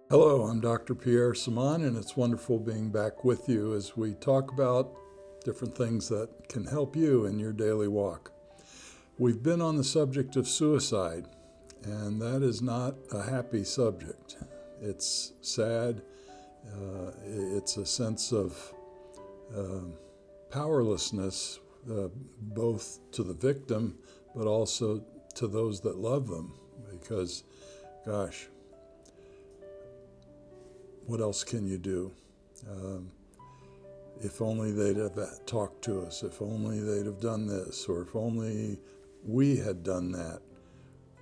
Hello, I'm Dr. Pierre Samaan, and it's wonderful being back with you as we talk about different things that can help you in your daily walk. We've been on the subject of suicide, and that is not a happy subject. It's sad. It's a sense of powerlessness, both to the victim, but also to those that love them, because, gosh, what else can you do? If only they'd have talked to us, if only they'd have done this, or if only we had done that.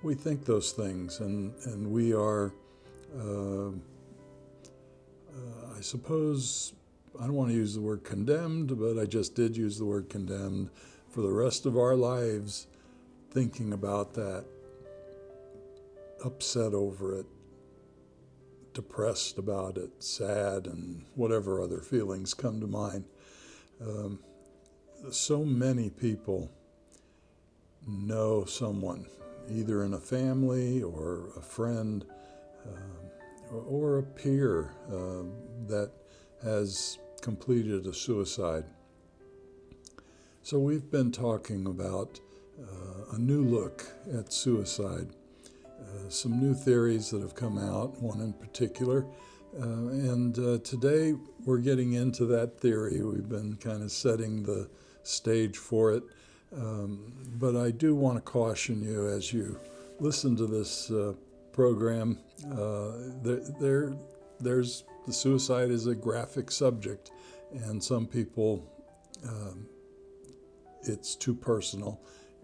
We think those things, and we are, I suppose, I don't want to use the word condemned, but I just did use the word condemned for the rest of our lives, thinking about that, upset over it, depressed about it, sad, and whatever other feelings come to mind. So many people know someone, either in a family or a friend or a peer that has completed a suicide. So we've been talking about a new look at suicide. Some new theories that have come out, one in particular. And today we're getting into that theory. We've been kind of setting the stage for it. But I do want to caution you as you listen to this program. There's the suicide is a graphic subject, and some people, it's too personal,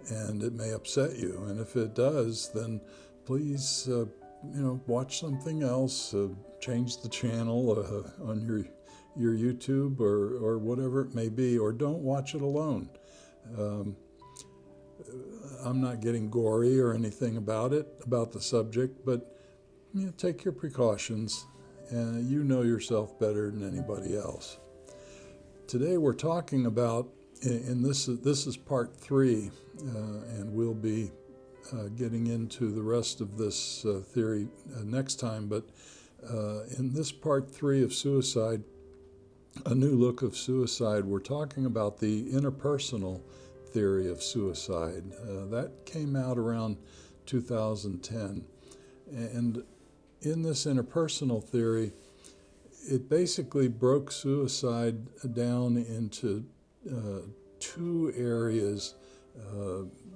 and it may upset you. And if it does, then please, watch something else. Change the channel on your YouTube or whatever it may be, or don't watch it alone. I'm not getting gory or anything about the subject, but take your precautions, and you know yourself better than anybody else. Today we're talking about, and this is part 3, and we'll be getting into the rest of this theory next time, but in this part 3 of suicide, a new look of suicide, we're talking about the interpersonal theory of suicide. That came out around 2010. And in this interpersonal theory, it basically broke suicide down into 2 areas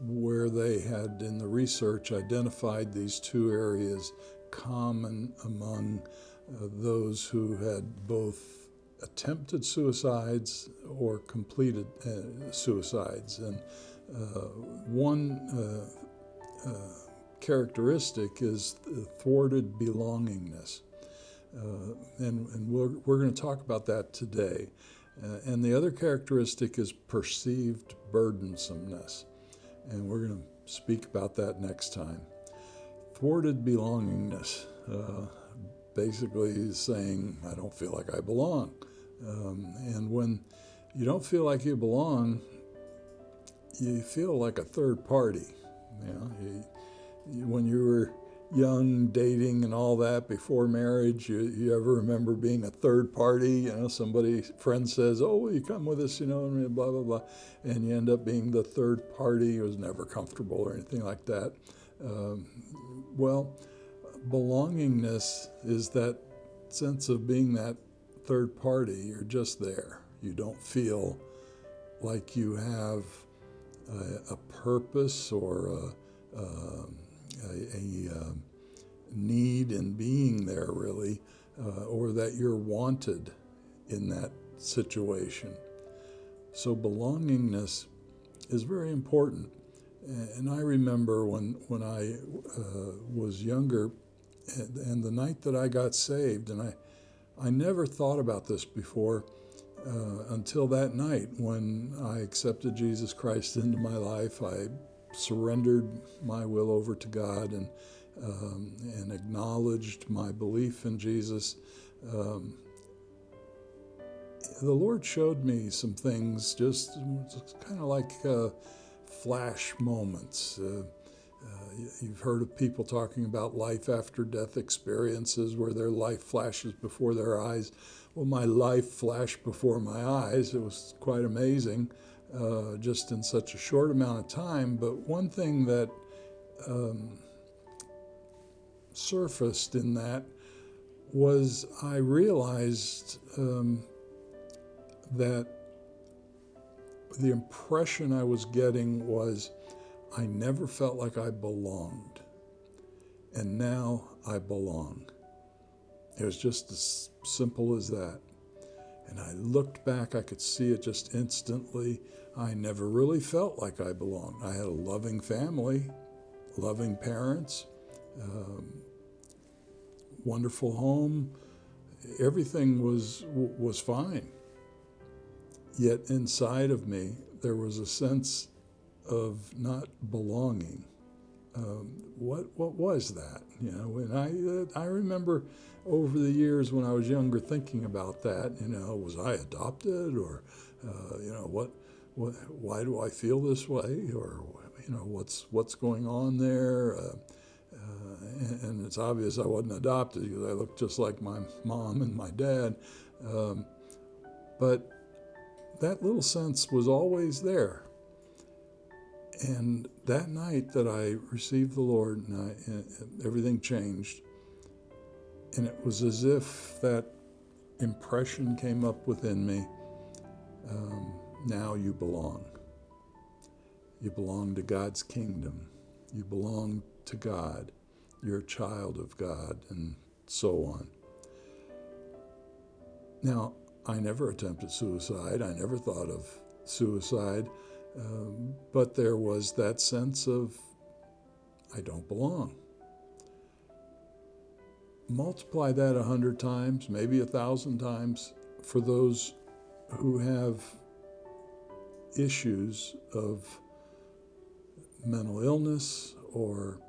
where they had, in the research, identified these 2 areas common among those who had both attempted suicides or completed suicides. And one characteristic is thwarted belongingness. And we're going to talk about that today. And the other characteristic is perceived burdensomeness. And we're going to speak about that next time. Thwarted belongingness basically is saying, I don't feel like I belong. And when you don't feel like you belong, you feel like a third party. When you were young, dating and all that before marriage, you ever remember being a third party? Friend says, oh, will you come with us, and blah, blah, blah. And you end up being the third party who was never comfortable or anything like that. Belongingness is that sense of being that third party. You're just there. You don't feel like you have a purpose or a need in being there, really, or that you're wanted in that situation. So belongingness is very important. And I remember when I was younger, and the night that I got saved, and I never thought about this before until that night when I accepted Jesus Christ into my life. I surrendered my will over to God and acknowledged my belief in Jesus. The Lord showed me some things, just kind of like flash moments. You've heard of people talking about life after death experiences where their life flashes before their eyes. Well, my life flashed before my eyes. It was quite amazing, just in such a short amount of time. But one thing that surfaced in that was I realized that the impression I was getting was I never felt like I belonged, and now I belong. It was just as simple as that. And I looked back, I could see it just instantly. I never really felt like I belonged. I had a loving family, loving parents, wonderful home. Everything was fine. Yet inside of me, there was a sense of not belonging. What was that? You know, and I remember over the years when I was younger thinking about that. You know, was I adopted, or you know, why do I feel this way, or you know, what's going on there? And it's obvious I wasn't adopted because I looked just like my mom and my dad. But that little sense was always there. And that night that I received the Lord, and everything changed. And it was as if that impression came up within me. Now you belong. You belong to God's kingdom. You belong to God. You're a child of God, and so on. Now, I never attempted suicide. I never thought of suicide. But there was that sense of, I don't belong. Multiply that 100 times, maybe 1,000 times, for those who have issues of mental illness or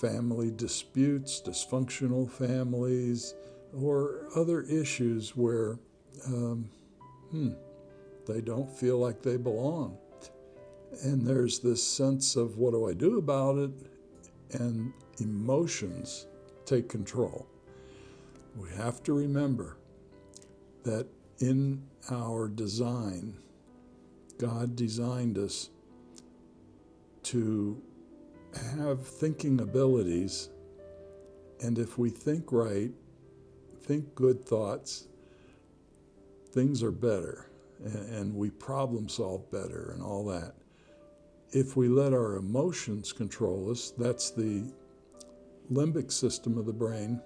family disputes, dysfunctional families, or other issues where they don't feel like they belong. And there's this sense of, what do I do about it? And emotions take control. We have to remember that in our design, God designed us to have thinking abilities, and if we think right, think good thoughts, things are better, and we problem solve better and all that. If we let our emotions control us, that's the limbic system of the brain,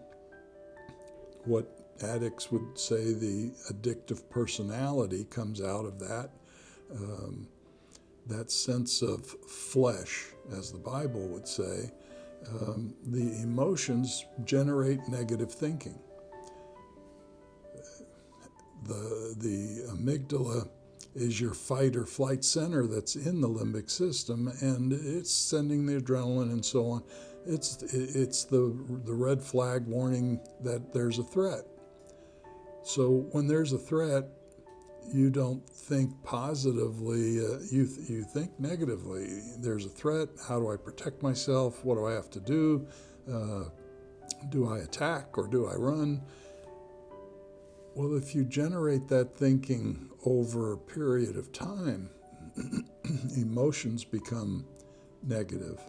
what addicts would say the addictive personality comes out of that, that sense of flesh, as the Bible would say. The emotions generate negative thinking. The amygdala is your fight or flight center that's in the limbic system, and it's sending the adrenaline and so on. It's the red flag warning that there's a threat. So when there's a threat, you don't think positively, you think negatively. There's a threat, how do I protect myself? What do I have to do? Do I attack or do I run? Well, if you generate that thinking over a period of time, emotions become negative.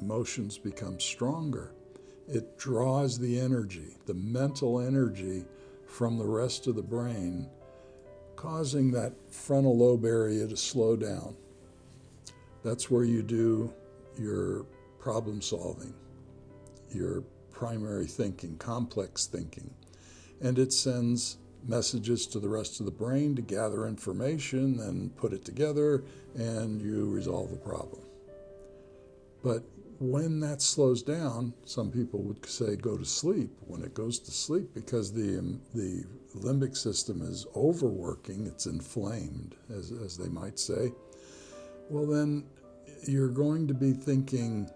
Emotions become stronger. It draws the energy, the mental energy, from the rest of the brain, causing that frontal lobe area to slow down. That's where you do your problem solving, your primary thinking, complex thinking. And it sends messages to the rest of the brain to gather information and put it together, and you resolve the problem. But when that slows down, some people would say go to sleep. When it goes to sleep, because the limbic system is overworking, it's inflamed, as they might say, well then you're going to be thinking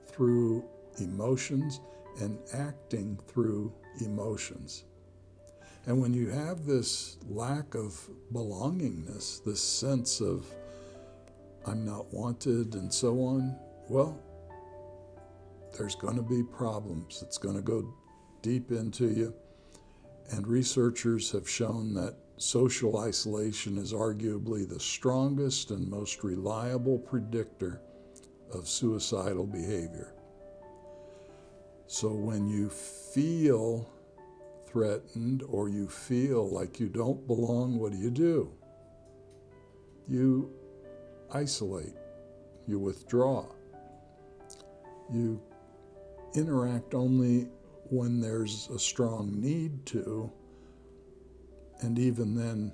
through emotions and acting through emotions. And when you have this lack of belongingness, this sense of I'm not wanted, and so on, well, there's going to be problems. It's going to go deep into you. And researchers have shown that social isolation is arguably the strongest and most reliable predictor of suicidal behavior. So when you feel threatened or you feel like you don't belong, what do? You isolate. You withdraw. You interact only when there's a strong need to, and even then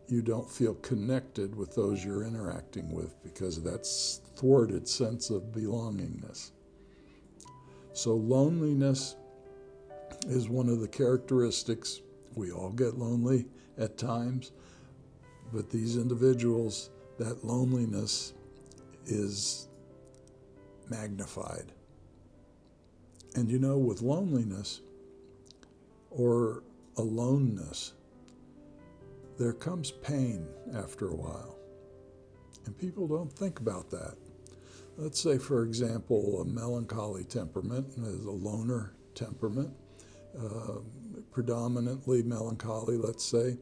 you don't feel connected with those you're interacting with because of that thwarted sense of belongingness. So loneliness is one of the characteristics. We all get lonely at times, but these individuals, that loneliness is magnified. And you know, with loneliness or aloneness, there comes pain after a while. And people don't think about that. Let's say, for example, a melancholy temperament is a loner temperament, predominantly melancholy, let's say,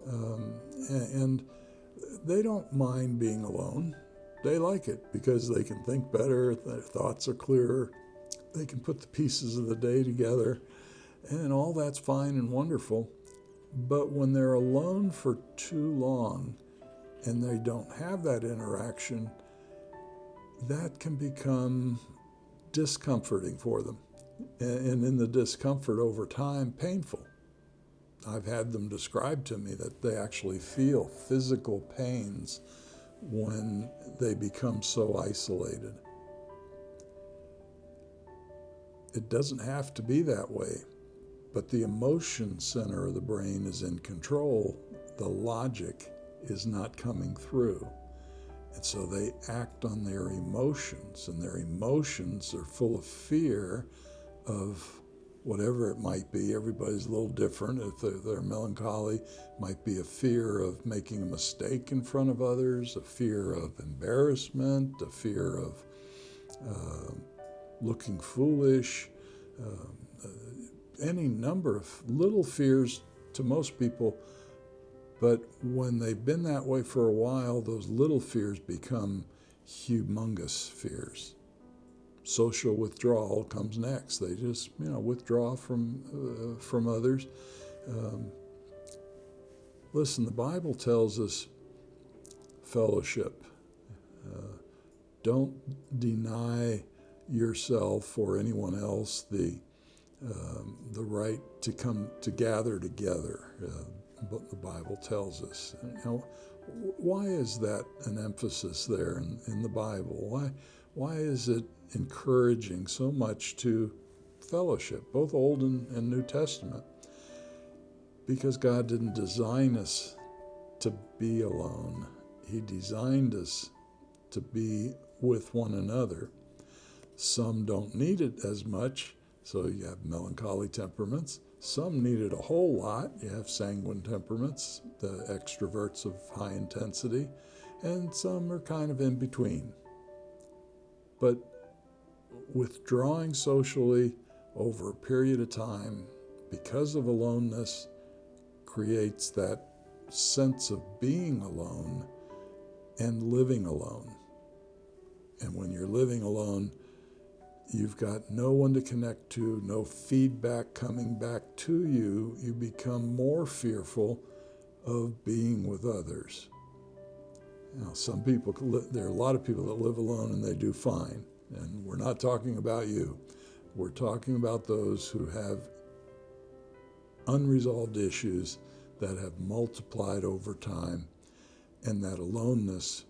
and they don't mind being alone. They like it because they can think better, their thoughts are clearer, they can put the pieces of the day together, and all that's fine and wonderful. But when they're alone for too long and they don't have that interaction, that can become discomforting for them. And in the discomfort over time, painful. I've had them describe to me that they actually feel physical pains when they become so isolated. It doesn't have to be that way, but the emotion center of the brain is in control. The logic is not coming through. And so they act on their emotions, and their emotions are full of fear of whatever it might be. Everybody's a little different. If they're melancholy, it might be a fear of making a mistake in front of others, a fear of embarrassment, a fear of looking foolish, any number of little fears to most people. But when they've been that way for a while, those little fears become humongous fears. Social withdrawal comes next. They just, withdraw from others. Listen, the Bible tells us fellowship. Don't deny yourself or anyone else the right to come to gather together. But the Bible tells us. Why is that an emphasis there in the Bible? Why is it encouraging so much to fellowship, both Old and New Testament? Because God didn't design us to be alone. He designed us to be with one another. Some don't need it as much, so you have melancholy temperaments. Some need it a whole lot. You have sanguine temperaments, the extroverts of high intensity, and some are kind of in between. But withdrawing socially over a period of time because of aloneness creates that sense of being alone and living alone. And when you're living alone, you've got no one to connect to, no feedback coming back to you. You become more fearful of being with others. Some people, there are a lot of people that live alone and they do fine. And we're not talking about you. We're talking about those who have unresolved issues that have multiplied over time, and that aloneness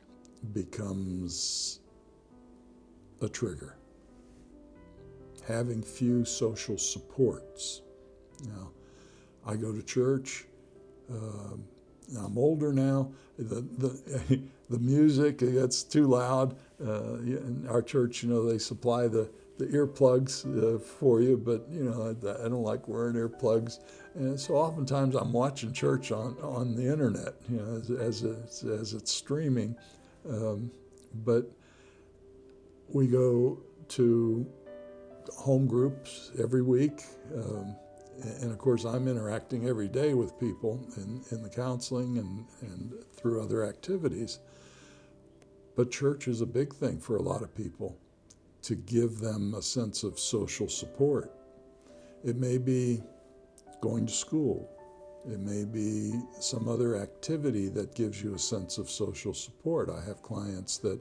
becomes a trigger. Having few social supports. Now, I go to church. I'm older now. The music gets too loud. In our church, they supply the earplugs for you, but I don't like wearing earplugs. And so oftentimes I'm watching church on the internet, as it's streaming. But we go to home groups every week. And of course, I'm interacting every day with people in the counseling and through other activities. But church is a big thing for a lot of people, to give them a sense of social support. It may be going to school. It may be some other activity that gives you a sense of social support. I have clients that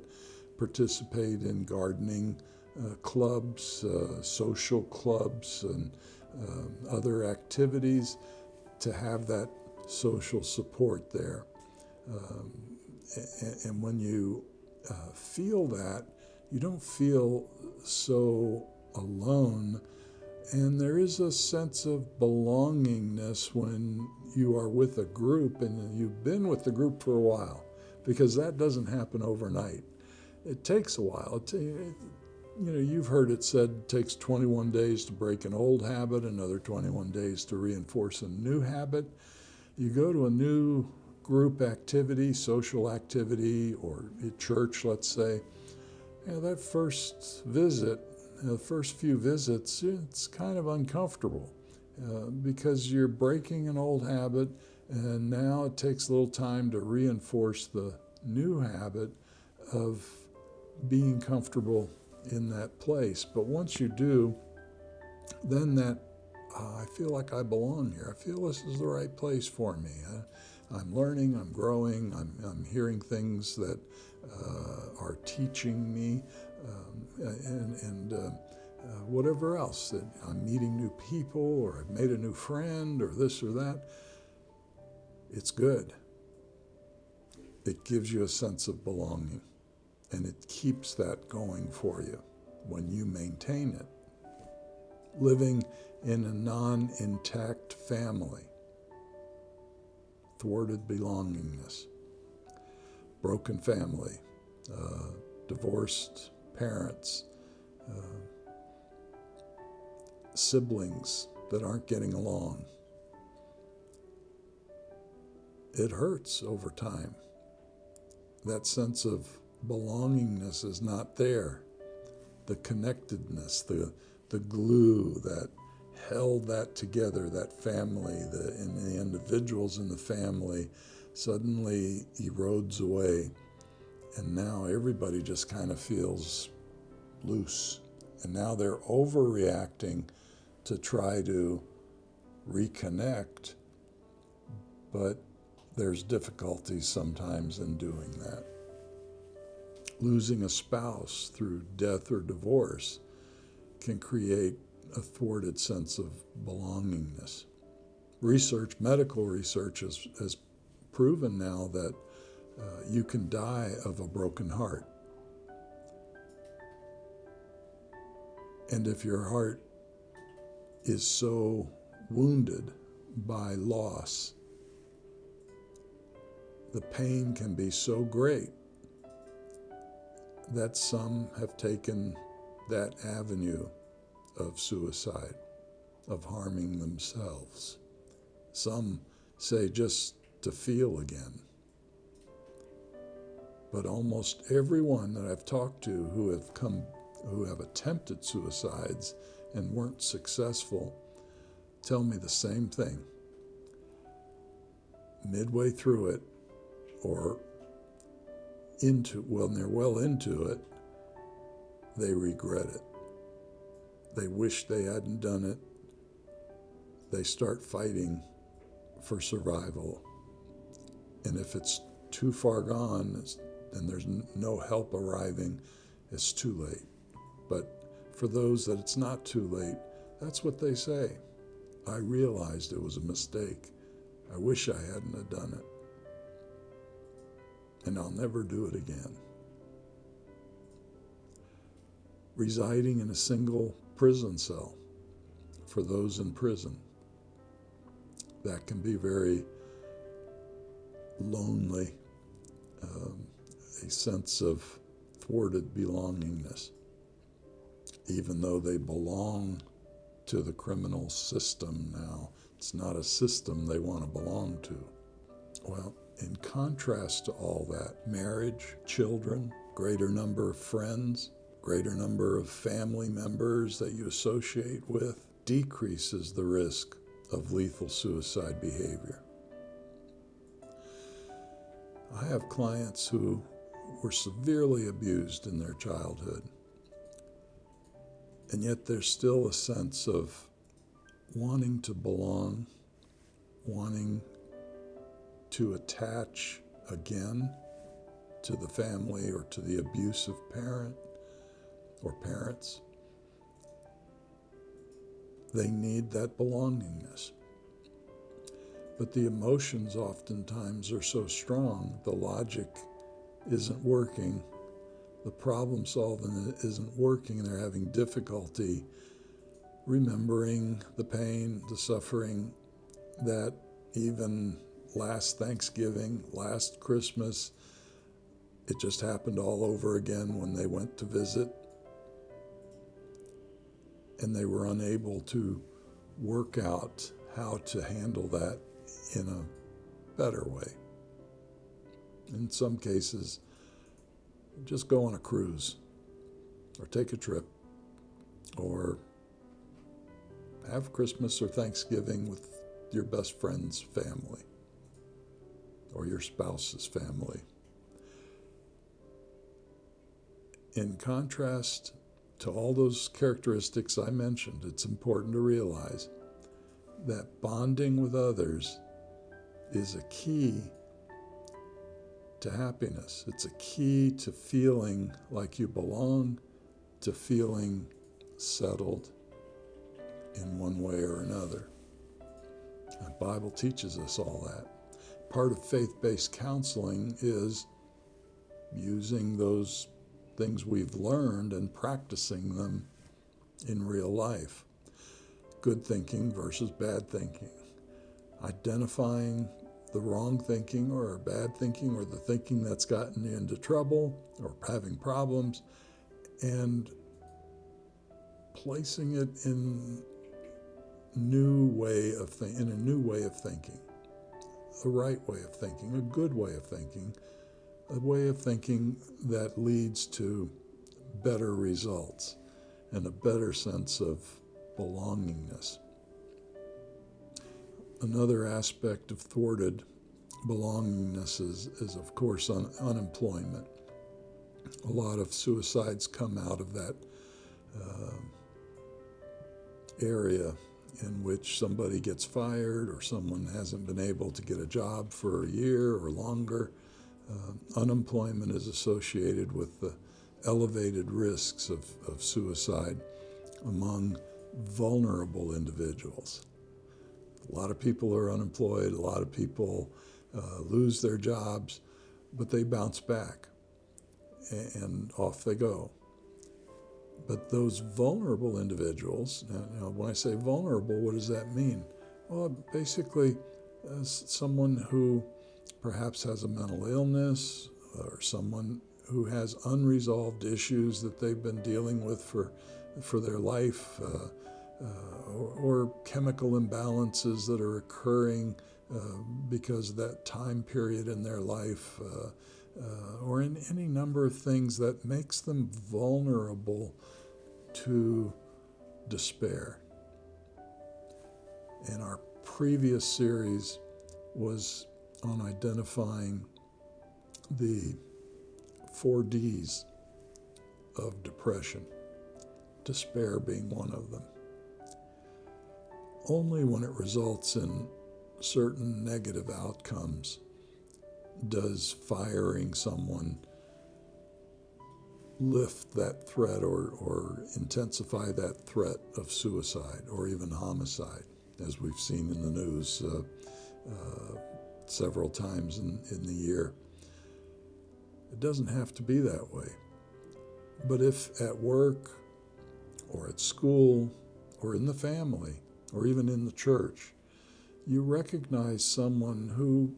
participate in gardening clubs, social clubs, and other activities to have that social support there. And when you feel that, you don't feel so alone. And there is a sense of belongingness when you are with a group and you've been with the group for a while, because that doesn't happen overnight. It takes a while. You've heard it said it takes 21 days to break an old habit, another 21 days to reinforce a new habit. You go to a new group activity, social activity, or at church, let's say, that first visit, the first few visits, it's kind of uncomfortable because you're breaking an old habit, and now it takes a little time to reinforce the new habit of being comfortable in that place. But once you do, then I feel like I belong here. I feel this is the right place for me. I'm learning, I'm growing, I'm hearing things that are teaching me, and whatever else, that I'm meeting new people, or I've made a new friend, or this or that. It's good. It gives you a sense of belonging, and it keeps that going for you when you maintain it. Living in a non-intact family, thwarted belongingness, broken family, divorced parents, siblings that aren't getting along. It hurts over time. That sense of belongingness is not there. The connectedness, the glue that held that together, that family, and the individuals in the family, suddenly erodes away. And now everybody just kind of feels loose. And now they're overreacting to try to reconnect, but there's difficulties sometimes in doing that. Losing a spouse through death or divorce can create a thwarted sense of belongingness. Medical research has proven now that you can die of a broken heart. And if your heart is so wounded by loss, the pain can be so great that some have taken that avenue of suicide, of harming themselves. Some say just to feel again. But almost everyone that I've talked to who have attempted suicides and weren't successful tell me the same thing. Midway through it, or when they're well into it, they regret it. They wish they hadn't done it. They start fighting for survival. And if it's too far gone and there's no help arriving, it's too late. But for those that it's not too late, that's what they say. I realized it was a mistake. I wish I hadn't have done it. And I'll never do it again. Residing in a single prison cell for those in prison, that can be very lonely, a sense of thwarted belongingness, even though they belong to the criminal system now. It's not a system they want to belong to. Well, in contrast to all that, marriage, children, greater number of friends, greater number of family members that you associate with decreases the risk of lethal suicide behavior. I have clients who were severely abused in their childhood, and yet there's still a sense of wanting to belong, wanting to attach again to the family or to the abusive parent or parents. They need that belongingness. But the emotions oftentimes are so strong, the logic isn't working, the problem solving isn't working, and they're having difficulty remembering the pain, the suffering that even last Thanksgiving, last Christmas, it just happened all over again when they went to visit, and they were unable to work out how to handle that in a better way. In some cases, just go on a cruise, or take a trip, or have Christmas or Thanksgiving with your best friend's family, or your spouse's family. In contrast to all those characteristics I mentioned, it's important to realize that bonding with others is a key to happiness. It's a key to feeling like you belong, to feeling settled in one way or another. The Bible teaches us all that. Part of faith-based counseling is using those things we've learned and practicing them in real life. Good thinking versus bad thinking. Identifying the wrong thinking or bad thinking or the thinking that's gotten you into trouble or having problems, and placing it in a new way of thinking, a right way of thinking, a good way of thinking, a way of thinking that leads to better results and a better sense of belongingness. Another aspect of thwarted belongingness is of course, unemployment. A lot of suicides come out of that area in which somebody gets fired or someone hasn't been able to get a job for a year or longer. Unemployment is associated with the elevated risks of suicide among vulnerable individuals. A lot of people are unemployed, a lot of people lose their jobs, but they bounce back and off they go. But those vulnerable individuals, now when I say vulnerable, what does that mean? Well, basically, someone who perhaps has a mental illness or someone who has unresolved issues that they've been dealing with for their life, or chemical imbalances that are occurring because of that time period in their life, or in any number of things that makes them vulnerable to despair. And our previous series was on identifying the 4 Ds of depression, despair being one of them. Only when it results in certain negative outcomes does firing someone lift that threat or intensify that threat of suicide or even homicide, as we've seen in the news several times in the year. It doesn't have to be that way. But if at work or at school or in the family or even in the church, you recognize someone who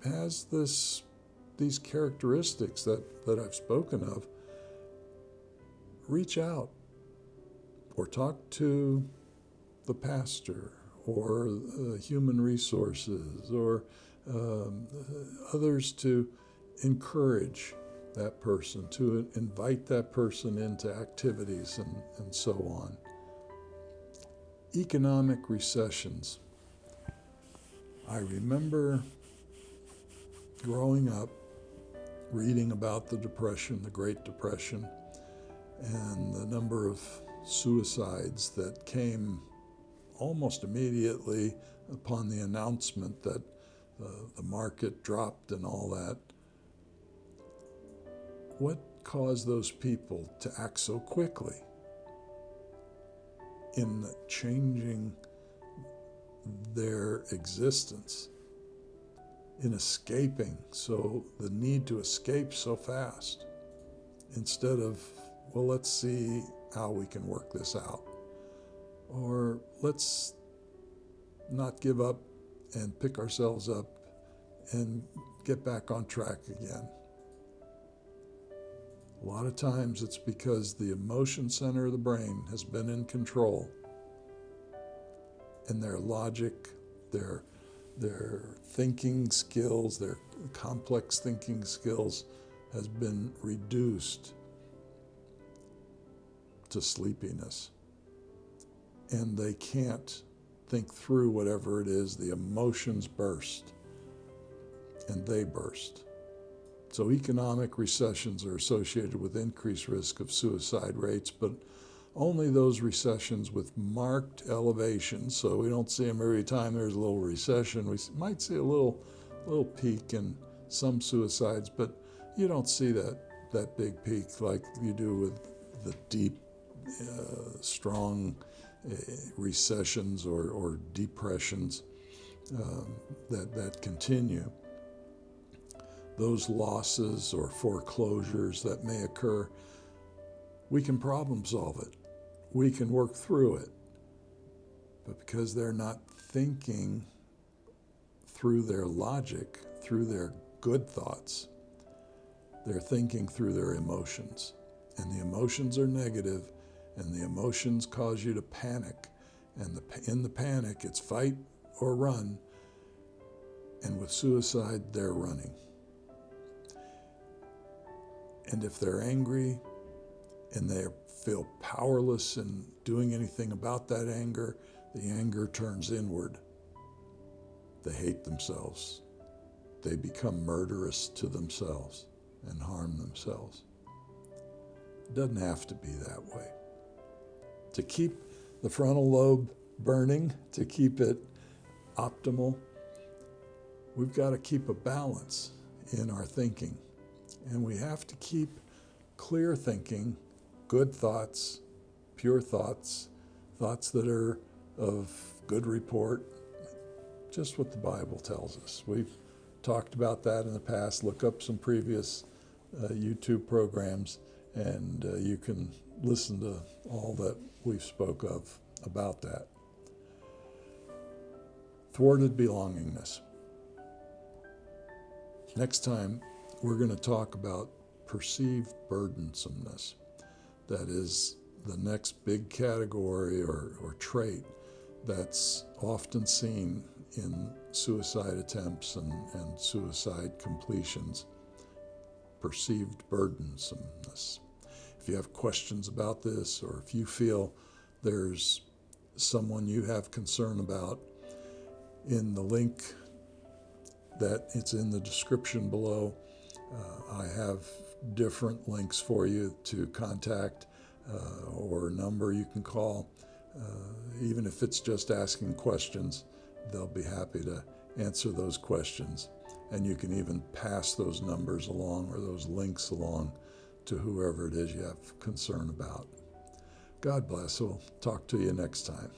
has these characteristics that I've spoken of, reach out or talk to the pastor or human resources or others to encourage that person, to invite that person into activities and so on. Economic recessions. I remember growing up, reading about the Depression, the Great Depression, and the number of suicides that came almost immediately upon the announcement that the market dropped and all that. What caused those people to act so quickly in changing their existence, in escaping, so the need to escape so fast, instead of, well, let's see how we can work this out, or let's not give up and pick ourselves up and get back on track again. A lot of times it's because the emotion center of the brain has been in control, and their logic, their thinking skills, their complex thinking skills has been reduced to sleepiness. And they can't think through whatever it is. The emotions burst, and they burst. So economic recessions are associated with increased risk of suicide rates, but only those recessions with marked elevation. So we don't see them every time there's a little recession. We might see a little peak in some suicides, but you don't see that big peak like you do with the deep, strong recessions or depressions that continue. Those losses or foreclosures that may occur, we can problem solve it. We can work through it. But because they're not thinking through their logic, through their good thoughts, they're thinking through their emotions. And the emotions are negative, and the emotions cause you to panic. And in the panic, it's fight or run. And with suicide, they're running. And if they're angry and they feel powerless in doing anything about that anger, the anger turns inward. They hate themselves. They become murderous to themselves and harm themselves. It doesn't have to be that way. To keep the frontal lobe burning, to keep it optimal, we've got to keep a balance in our thinking. And we have to keep clear thinking, good thoughts, pure thoughts, thoughts that are of good report, just what the Bible tells us. We've talked about that in the past. Look up some previous YouTube programs, and you can listen to all that we've spoke of about that. Thwarted belongingness. Next time, we're going to talk about perceived burdensomeness. That is the next big category or trait that's often seen in suicide attempts and suicide completions. Perceived burdensomeness. If you have questions about this, or if you feel there's someone you have concern about, in the link that it's in the description below, I have different links for you to contact or a number you can call. Even if it's just asking questions, they'll be happy to answer those questions. And you can even pass those numbers along or those links along to whoever it is you have concern about. God bless. We'll talk to you next time.